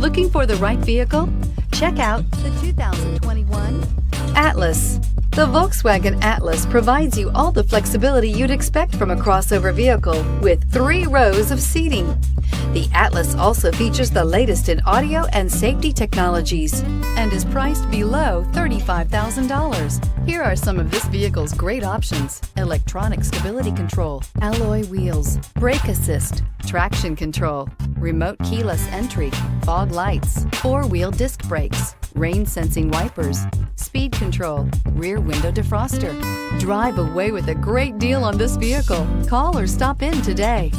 Looking for the right vehicle? Check out the 2021 Atlas. The Volkswagen Atlas provides you all the flexibility you'd expect from a crossover vehicle with 3 rows of seating. The Atlas also features the latest in audio and safety technologies and is priced below $35,000. Here are some of this vehicle's great options: electronic stability control, alloy wheels, brake assist, traction control, remote keyless entry, fog lights, 4-wheel disc brakes, rain sensing wipers, speed control, rear window defroster. Drive away with a great deal on this vehicle. Call or stop in today.